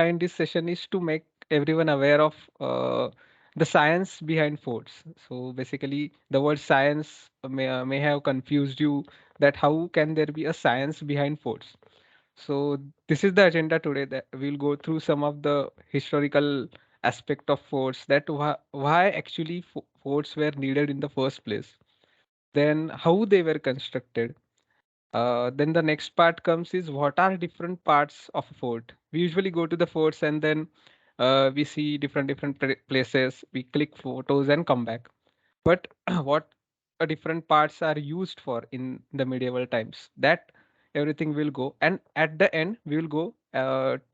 behind this session is to make everyone aware of the science behind forts. So basically, the word science may have confused you that how can there be a science behind forts. So this is the agenda today that we'll go through some of the historical aspect of forts that why actually forts were needed in the first place, then how they were constructed. Then the next part comes is what are different parts of a fort. We usually go to the forts and then we see different places. We click photos and come back. But what different parts are used for in the medieval times? That everything will go, and at the end we will go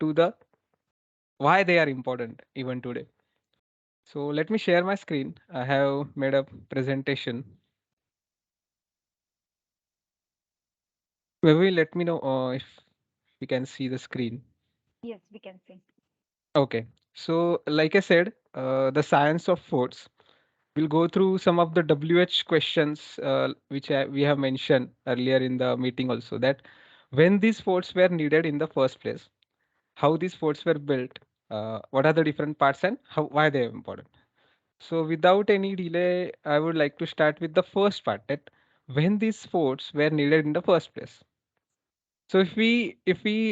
to the why they are important even today. So let me share my screen. I have made a presentation. Maybe let me know if we can see the screen. Yes, we can see. Okay. So, like I said, the science of forts. We'll go through some of the WH questions which we have mentioned earlier in the meeting also, that when these forts were needed in the first place, how these forts were built, what are the different parts and how why they are important. So, without any delay, I would like to start with the first part, that when these forts were needed in the first place. So if we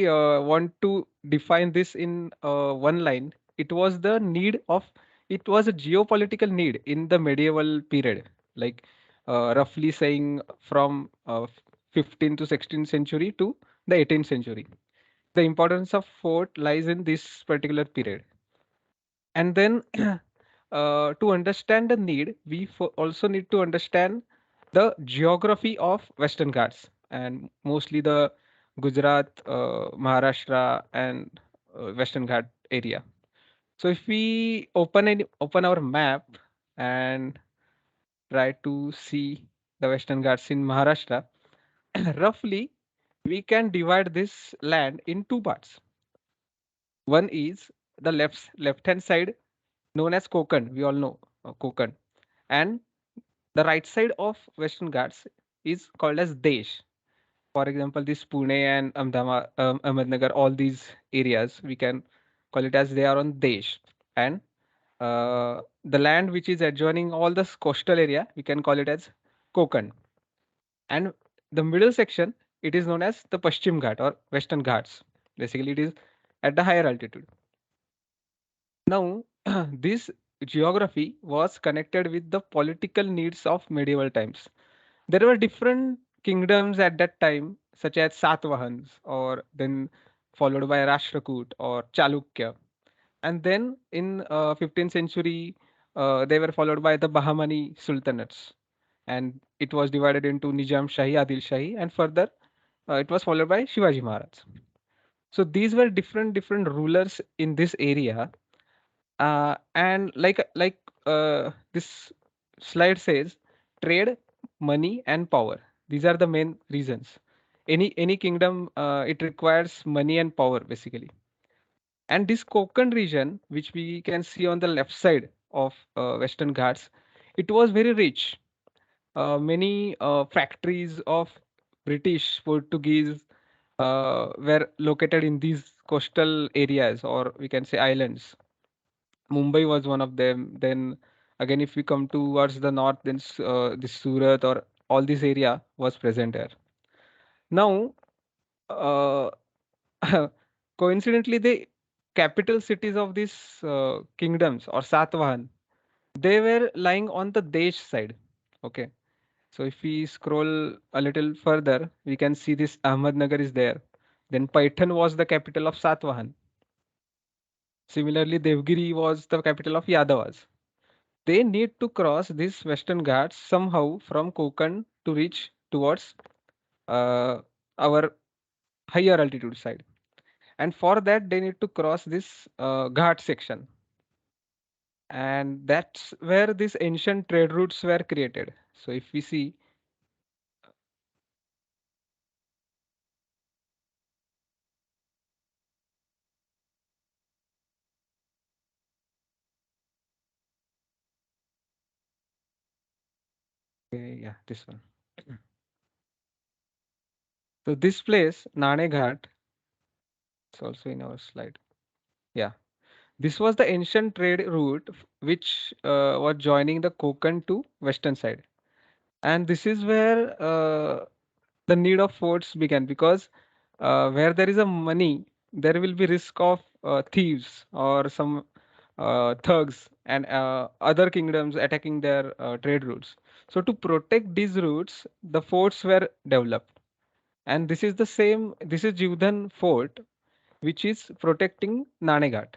want to define this in one line, it was the need of, it was a geopolitical need in the medieval period, like roughly saying from 15th to 16th century to the 18th century. The importance of fort lies in this particular period. And then to understand the need, we also need to understand the geography of Western Ghats, and mostly the Gujarat, Maharashtra, and Western Ghat area. So if we open our map and try to see the Western Ghats in Maharashtra, roughly we can divide this land in two parts. One is the left hand side, known as Konkan. We all know Konkan, and the right side of Western Ghats is called as Desh. For example, this Pune and Ahmednagar, all these areas, we can call it as they are on Desh. And the land which is adjoining all this coastal area, we can call it as Konkan. And the middle section, it is known as the Paschim Ghat or Western Ghats. Basically, it is at the higher altitude. Now, this geography was connected with the political needs of medieval times. There were different kingdoms at that time, such as Satvahans, or then followed by Rashtrakoot or Chalukya. And then in 15th century, they were followed by the Bahmani sultanates. And it was divided into Nizam Shahi, Adil Shahi, and further it was followed by Shivaji Maharaj. So these were different rulers in this area, and this slide says, trade, money, and power. These are the main reasons. Any kingdom, it requires money and power basically. And this Konkan region, which we can see on the left side of Western Ghats, it was very rich. Many factories of British, Portuguese were located in these coastal areas, or we can say islands. Mumbai was one of them. Then again, if we come towards the north, then this Surat or all this area was present there. Now, uh, coincidentally, the capital cities of these kingdoms or Satvahan, they were lying on the Desh side. Okay. So if we scroll a little further, we can see this Ahmednagar is there. Then Paitan was the capital of Satvahan. Similarly, Devgiri was the capital of Yadavas. They need to cross these Western Ghats somehow from Konkan to reach towards uh, our higher altitude side. And for that, they need to cross this Ghat section. And that's where these ancient trade routes were created. So if we see, yeah, this one. So this place, Nane Ghat, it's also in our slide. Yeah, this was the ancient trade route which was joining the Konkan to western side, and this is where the need of forts began because where there is a money, there will be risk of thieves or some thugs and other kingdoms attacking their trade routes. So to protect these routes, the forts were developed, and this is the same. This is Jivdhan Fort, which is protecting Naneghat.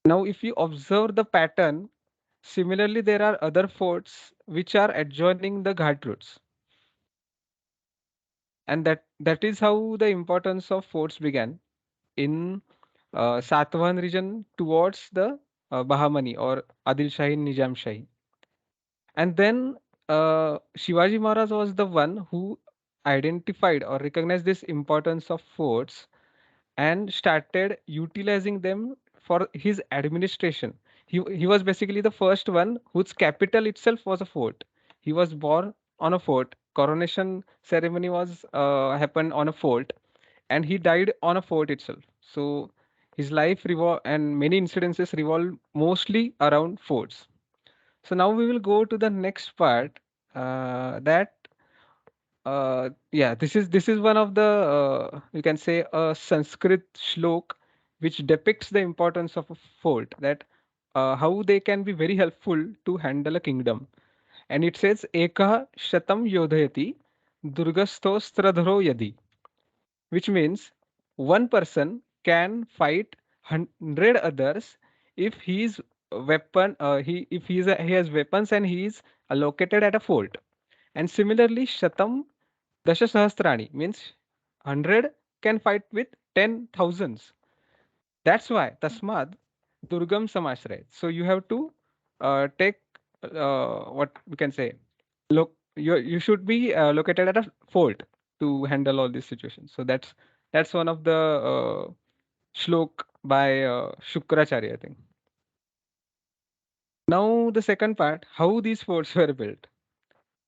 Now, if you observe the pattern, similarly there are other forts which are adjoining the Ghat routes, and that is how the importance of forts began in Satavahan region towards the Bahamani or Adil Shahi Nizam Shahi. And then Shivaji Maharaj was the one who identified or recognized this importance of forts and started utilizing them for his administration. He was basically the first one whose capital itself was a fort. He was born on a fort. Coronation ceremony was happened on a fort, and he died on a fort itself. So his life and many incidences revolve mostly around forts. So now we will go to the next part. That yeah, this is one of the you can say a Sanskrit shlok which depicts the importance of a fort, that how they can be very helpful to handle a kingdom. And it says Ekah Shatam Yodhayati Durgastostradharo Yadi, which means one person can fight 100 others if he's weapon he if he has weapons and he is located at a fort. And similarly, Shatam Dasha Sahasrani means 100 can fight with 10,000s. That's why Tasmad Durgam Samashray. So you have to take what we can say. Look, you should be located at a fort to handle all these situations. So that's one of the shlok by Shukracharya, I think. Now the second part, how these forts were built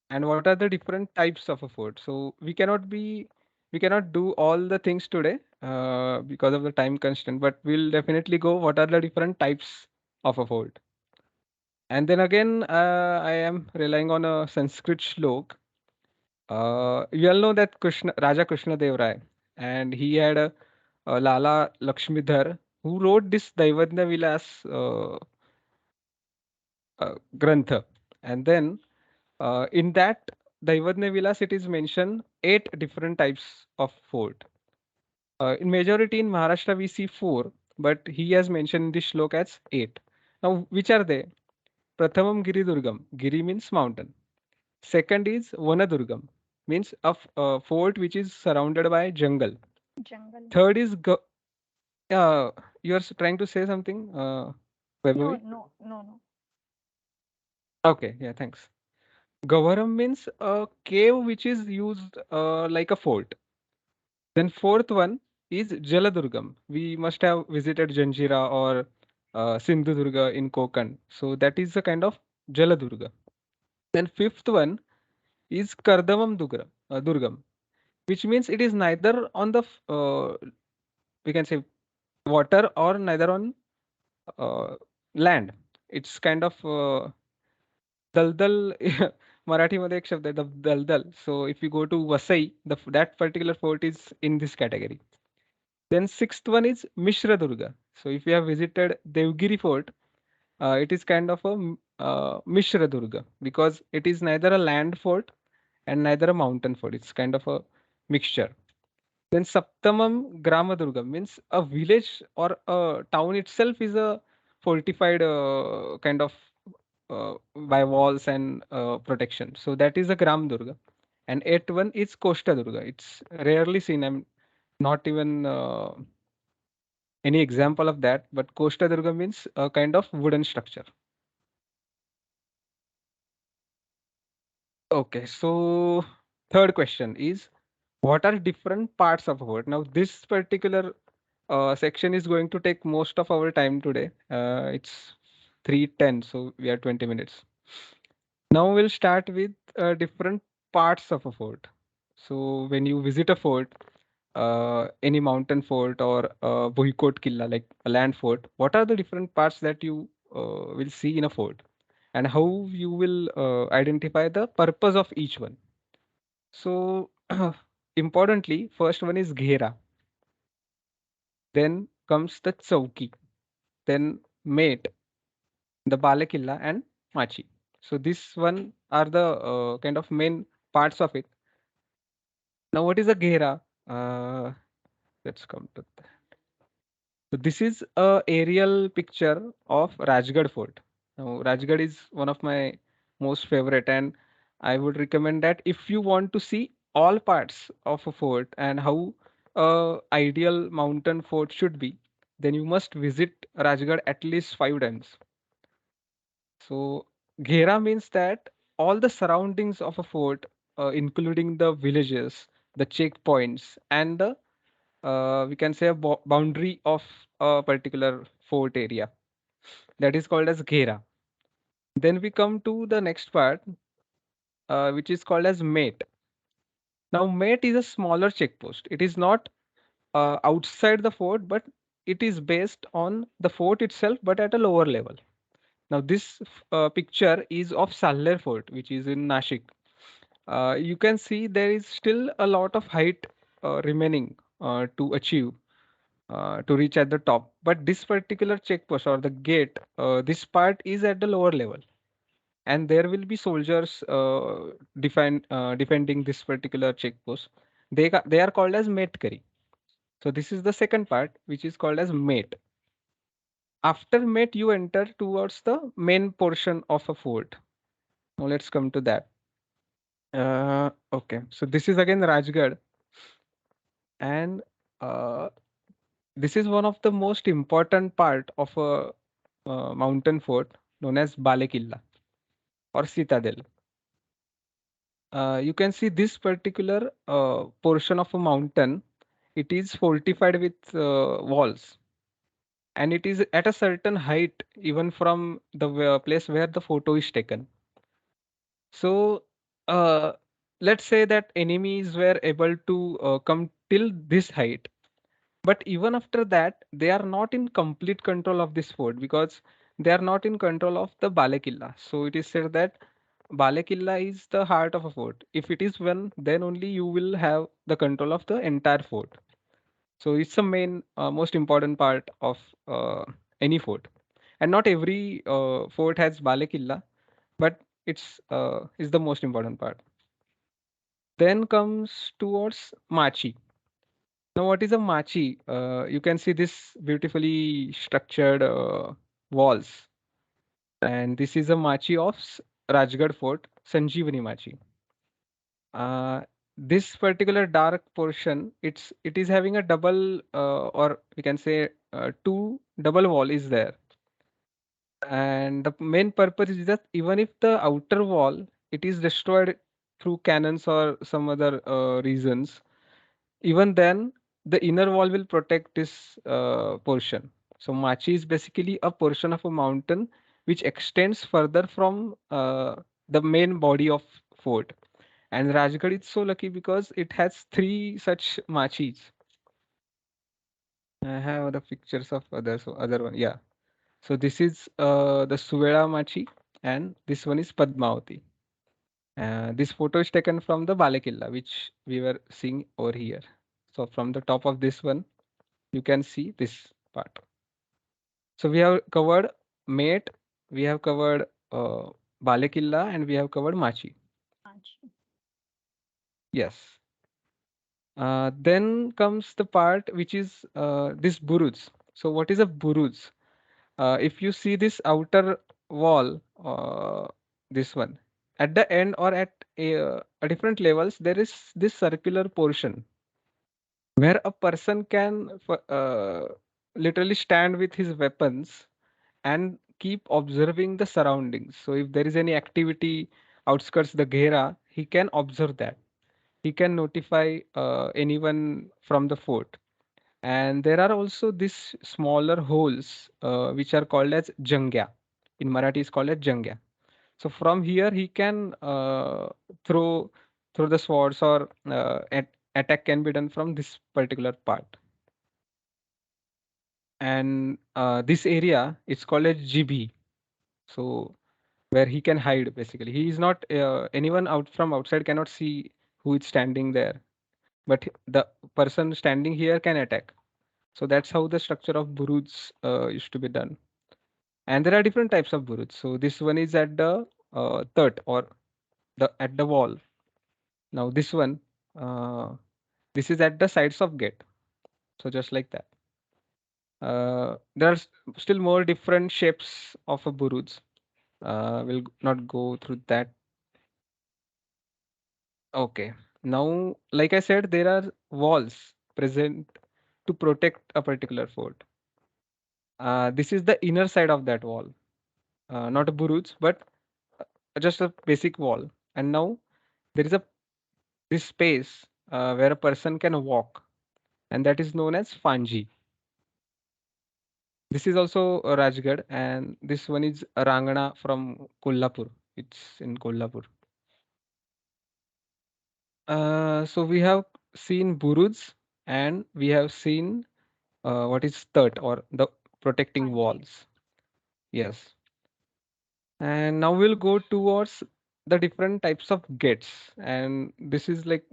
and what are the different types of a fort. So we cannot do all the things today because of the time constraint, but we'll definitely go what are the different types of a fort. And then again, I am relying on a Sanskrit shlok. You all know that Raja Krishna Dev Rai, and he had a Lala Lakshmidhar who wrote this Daivadnya Vilas Grantha. And then in that Daivadnya Vilas, it is mentioned eight different types of fort. In majority in Maharashtra, we see four, but he has mentioned in this shlok as eight. Now, which are they? Prathamam Giri Durgam. Giri means mountain. Second is Vanadurgam, means a fort which is surrounded by jungle. Jungle. Third is you are trying to say something, No, Vaibhavi? no, no, no. Okay, yeah, thanks. Gavaram means a cave which is used like a fort. Then fourth one is Jaladurgam. We must have visited Janjira or Sindhudurga in Konkan. So that is a kind of Jaladurga. Then fifth one is Durgam, which means it is neither on the we can say water or neither on uh, land. It's kind of दलदल मराठीमध्ये एक शब्द आहे दलदल. So if you go to Vasai, that particular fort is in this category. Then sixth one is Mishra Durga. So if you have visited Devgiri Fort, it is kind of a Mishra Durga because it is neither a land fort and neither a mountain fort. It's kind of a mixture. Then Saptamam Grama Durga means a village or a town itself is a fortified kind of by walls and protection. So that is a Gram Durga. And eighth one is Koshta Durga. It's rarely seen. I'm not even any example of that, but Koshta Durga means a kind of wooden structure. Okay, so third question is what are different parts of a fort? Now, this particular section is going to take most of our time today. It's 3:10, so we are 20 minutes. Now we'll start with different parts of a fort. So when you visit a fort, any mountain fort or boycott killa, like a land fort, what are the different parts that you will see in a fort, and how you will identify the purpose of each one. So importantly, first one is ghera, then comes the chauki, then mate, the balakilla, and machi. So this one are the kind of main parts of it. Now, what is a ghera? Uh, let's come to that. So this is a aerial picture of Rajgarh Fort. Now, Rajgarh is one of my most favorite, and I would recommend that if you want to see all parts of a fort and how a ideal mountain fort should be, then you must visit Rajgarh at least 5 times. So Ghera means that all the surroundings of a fort, including the villages, the checkpoints, and the we can say a boundary of a particular fort area, that is called as Ghera. Then we come to the next part, which is called as Mate. Now, Mate is a smaller checkpost. It is not outside the fort, but it is based on the fort itself, but at a lower level. Now, this picture is of Salner Fort, which is in Nashik. You can see there is still a lot of height remaining to achieve to reach at the top. But this particular checkpost or the gate, this part is at the lower level, and there will be soldiers defending this particular checkpost. They are called as Metkari. So this is the second part, which is called as Mate. After Mate, you enter towards the main portion of a fort. Now let's come to that. Okay, so this is again Rajgarh, and uh, this is one of the most important part of a mountain fort known as Balekilla or Citadel. You can see this particular portion of a mountain. It is fortified with walls, and it is at a certain height, even from the place where the photo is taken. So, uh, let's say that enemies were able to come till this height, but even after that, they are not in complete control of this fort because they are not in control of the Balekilla. So it is said that Balekilla is the heart of a fort. If it is one, then only you will have the control of the entire fort. So it's the main, most important part of any fort. And not every fort has Balekilla, but it's is the most important part. Then comes towards Machi. Now, what is a machi? You can see this beautifully structured walls, and this is a machi of Rajgarh Fort, Sanjeevani Machi. Uh, this particular dark portion, it is having a double, or we can say two double wall is there, and the main purpose is that even if the outer wall it is destroyed through cannons or some other reasons, even then the inner wall will protect this portion. So Machi is basically a portion of a mountain which extends further from the main body of fort. And Rajgarh is so lucky because it has three such Machis. I have the pictures of others, so other one. Yeah. So this is the Suvela Machi, and this one is Padmavati. This photo is taken from the Balekilla, which we were seeing over here. So from the top of this one, you can see this part. So we have covered Mate, we have covered Balekilla, and we have covered Machi. Manchi. Yes. Then comes the part which is this Buruj. So what is a Buruj? If you see this outer wall, this one, at the end or at different levels, there is this circular portion where a person can literally stand with his weapons and keep observing the surroundings. So if there is any activity outskirts the Ghera, he can observe that. He can notify anyone from the fort. And there are also these smaller holes which are called as jangya. In Marathi, is called as jangya. So from here he can throw throw the swords or attack can be done from this particular part. And this area is called as GB. So where he can hide basically. He is not anyone out from outside cannot see who is standing there, but the person standing here can attack. So that's how the structure of buruj used to be done. And there are different types of buruj. So this one is at the third or the at the wall. Now this one, uh, this is at the sides of gate. So just like that. There are still more different shapes of a buruj. We'll not go through that. Okay. Now, like I said, there are walls present to protect a particular fort. This is the inner side of that wall, not a buruj, but just a basic wall. And now there is a this space where a person can walk, and that is known as Fanji. This is also Rajgarh, and this one is Rangana from Kolhapur. It's in Kolhapur. So we have seen Buruj and we have seen what is Tut or the protecting Kanji. walls. Yes. And now we'll go towards the different types of gates. And this is like,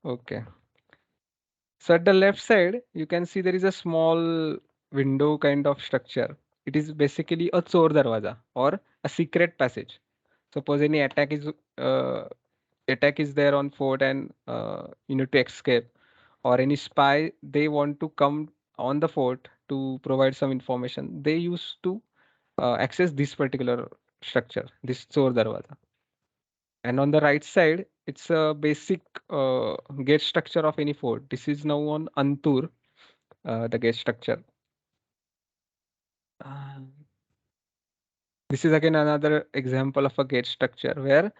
okay. So at the left side, you can see there is a small window kind of structure. It is basically a chor darwaza or a secret passage. Suppose any attack is there on fort and you need to escape, or any spy they want to come on the fort to provide some information. They used to access this particular structure, this chor darwaza. And on the right side, it's a basic gate structure of any fort. This is now on Antur, the gate structure. Uh, this is again another example of a gate structure where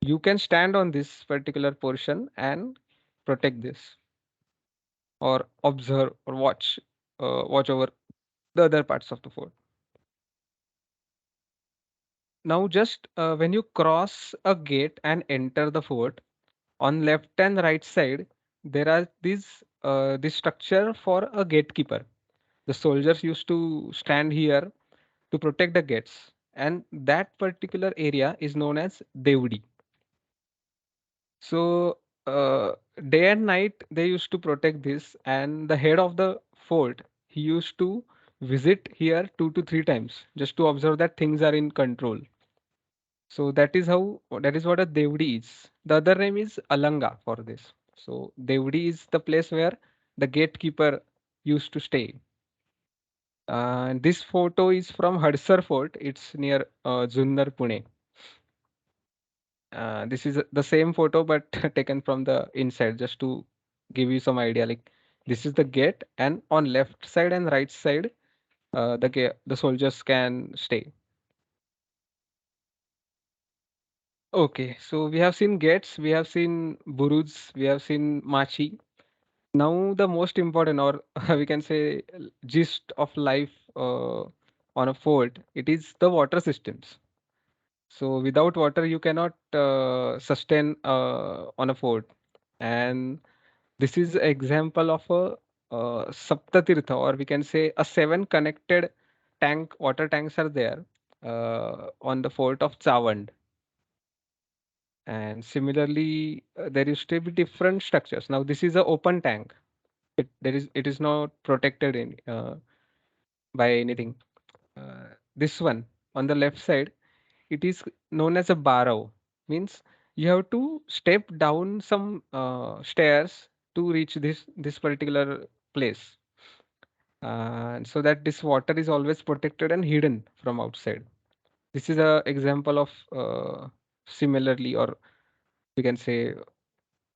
you can stand on this particular portion and protect this or observe or watch over the other parts of the fort. Now, just when you cross a gate and enter the fort, on left and right side, there are these this structure for a gatekeeper. The soldiers used to stand here to protect the gates, and that particular area is known as Devdi. So day and night they used to protect this, and the head of the fort he used to visit here 2 to 3 times just to observe that things are in control. So that is what a Devdi is. The other name is Alanga for this. So Devdi is the place where the gatekeeper used to stay. And this photo is from Hadsar Fort. It's near Junnar, Pune. This is the same photo but taken from the inside just to give you some idea. Like this is the gate, and on left side and right side, the soldiers can stay. Okay, so we have seen gates, we have seen buruj, we have seen machi. Now the most important, or we can say, gist of life on a fort, it is the water systems. So without water, you cannot sustain on a fort. And this is example of a Saptatirtha, or we can say a seven connected water tanks are there on the fort of Chavand. And similarly, there used to be different structures. Now this is a open tank. It is not protected by anything. This one on the left side, it is known as a barrow. Means you have to step down some stairs to reach this particular place, so that this water is always protected and hidden from outside. This is a example of similarly, or we can say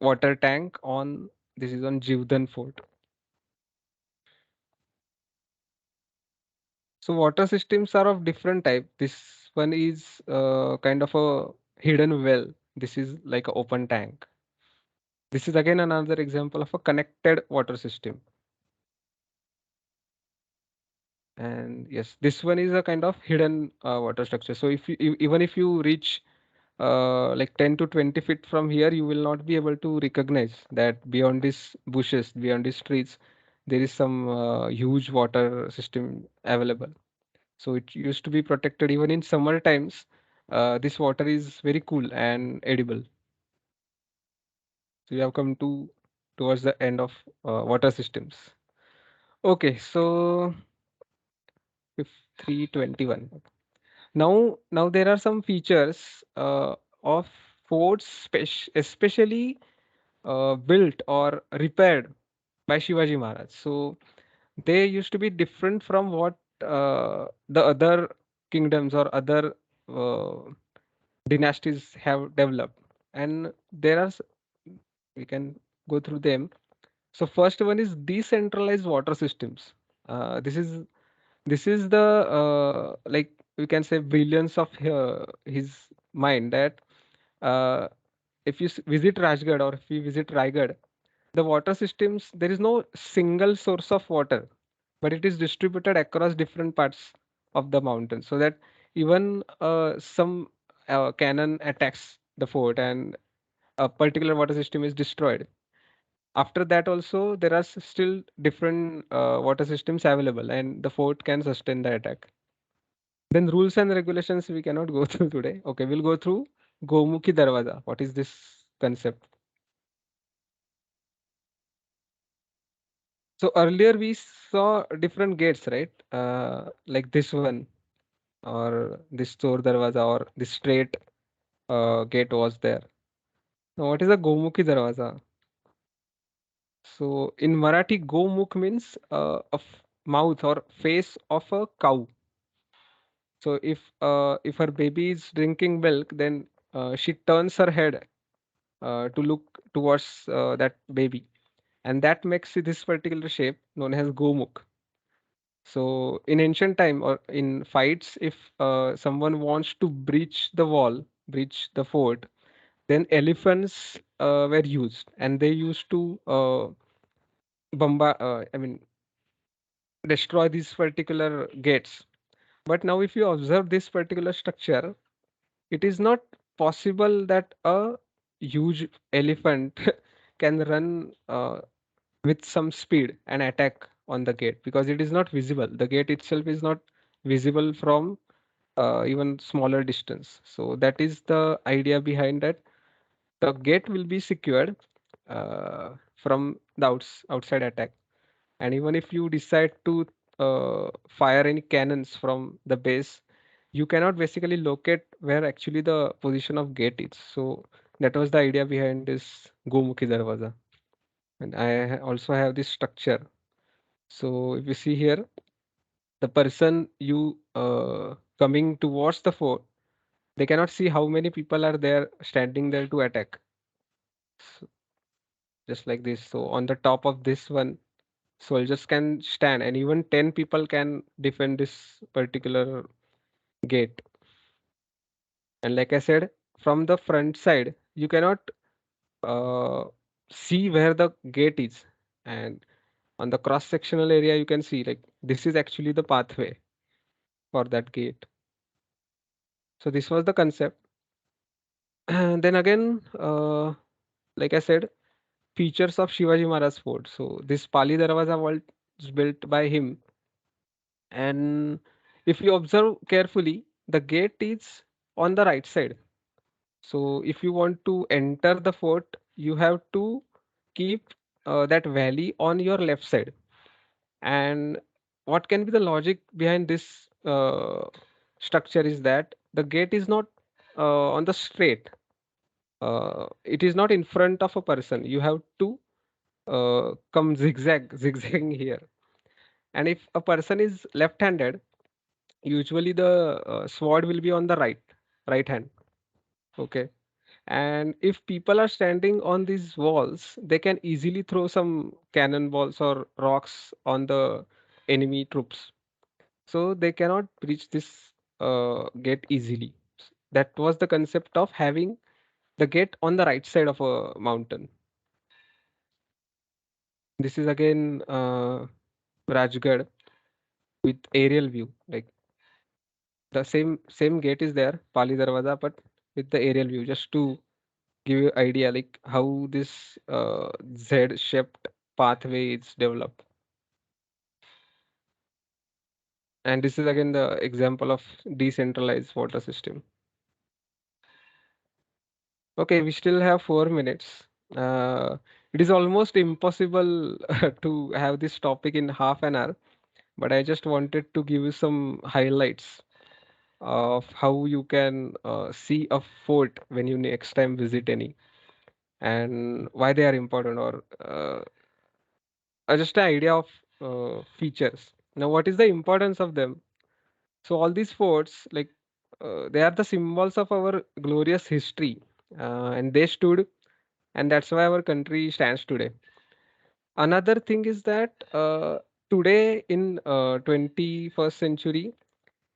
water tank on this is on Jivdan Fort. So water systems are of different type. This one is kind of a hidden well. This is like an open tank. This is again another example of a connected water system. And yes, this one is a kind of hidden water structure. So if even if you reach like 10 to 20 feet from here, you will not be able to recognize that beyond these bushes, beyond these trees, there is some huge water system available. So it used to be protected even in summer times. This water is very cool and edible. So we have come to towards the end of water systems. Okay, so if 321. Now there are some features of forts, especially built or repaired by Shivaji Maharaj. So they used to be different from what the other kingdoms or other uh, dynasties have developed. And there are we can go through them. So first one is decentralized water systems. This is the like we can say brilliance of his mind that uh, if you visit Rajgarh or if you visit Raigad, the water systems, there is no single source of water, but it is distributed across different parts of the mountain, so that even some cannon attacks the fort and a particular water system is destroyed. After that also there are still different water systems available and the fort can sustain the attack. Then rules and regulations we cannot go through today. Okay, we'll go through Gomukhi Darwaza. What is this concept? So earlier we saw different gates, right? Like this one or this Chor Darwaza or this straight gate was there. Now what is a Gomukhi Darwaza? So in Marathi, Gomukh means mouth or face of a cow. So if her baby is drinking milk, then she turns her head to look towards that baby, and that makes this particular shape known as Gomukh. So in ancient time or in fights, if someone wants to breach the wall, breach the fort, then elephants were used, and they used to I mean, destroy these particular gates. But now, if you observe this particular structure, it is not possible that a huge elephant can run with some speed and attack on the gate because it is not visible. The gate itself is not visible from even smaller distance. So that is the idea behind that. The gate will be secured from the outside attack. And even if you decide to fire any cannons from the base, you cannot basically locate where actually the position of gate is. So that was the idea behind this Gomukhi Darwaza. And also have this structure. So if you see here, the person you coming towards the fort, they cannot see how many people are there standing there to attack. So, just like this. So on the top of this one, soldiers can stand, and even 10 people can defend this particular gate. And like I said, from the front side, you cannot uh, see where the gate is. And on the cross sectional area, you can see like this is actually the pathway for that gate. So this was the concept. And then again, like I said, features of Shivaji Maharaj fort. So this Pali Darwaza was built by him. And if you observe carefully, the gate is on the right side. So if you want to enter the fort, you have to keep that valley on your left side. And what can be the logic behind this structure is that the gate is not on the straight. It is not in front of a person. You have to come zigzagging here. And if a person is left-handed, usually the sword will be on the right hand. Okay. And if people are standing on these walls, they can easily throw some cannonballs or rocks on the enemy troops. So they cannot breach this gate easily. That was the concept of having the gate on the right side of a mountain. This is again Rajgarh with aerial view. Like the same gate is there, Pali Darwaza, but with the aerial view, just to give you idea like how this Z-shaped pathway is developed. And this is again the example of decentralized water system. Okay, we still have 4 minutes. Uh, it is almost impossible to have this topic in half an hour, but I just wanted to give you some highlights of how you can see a fort when you next time visit any, and why they are important, or just an idea of features. Now, what is the importance of them? So all these forts, like they are the symbols of our glorious history, and they stood, and that's why our country stands today. Another thing is that today in 21st century,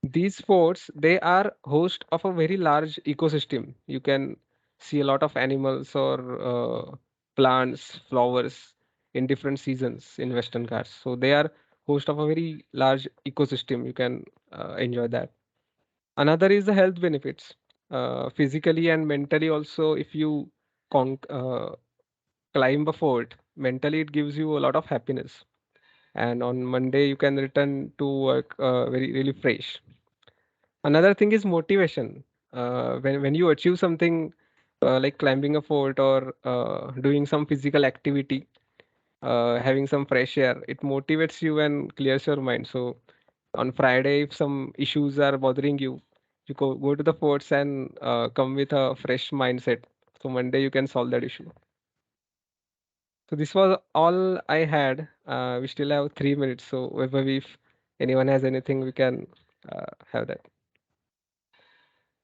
these forts they are host of a very large ecosystem. You can see a lot of animals or plants, flowers in different seasons in Western Ghats. So they are host of a very large ecosystem. You can enjoy that. Another is the health benefits, physically and mentally also. If you climb a fort, mentally it gives you a lot of happiness. And on Monday you can return to work very really fresh. Another thing is motivation. When you achieve something like climbing a fort or doing some physical activity, having some fresh air, it motivates you and clears your mind. So on Friday, if some issues are bothering you, you go to the forts and come with a fresh mindset. So Monday you can solve that issue. So this was all I had. We still have 3 minutes. So if anyone has anything, we can have that.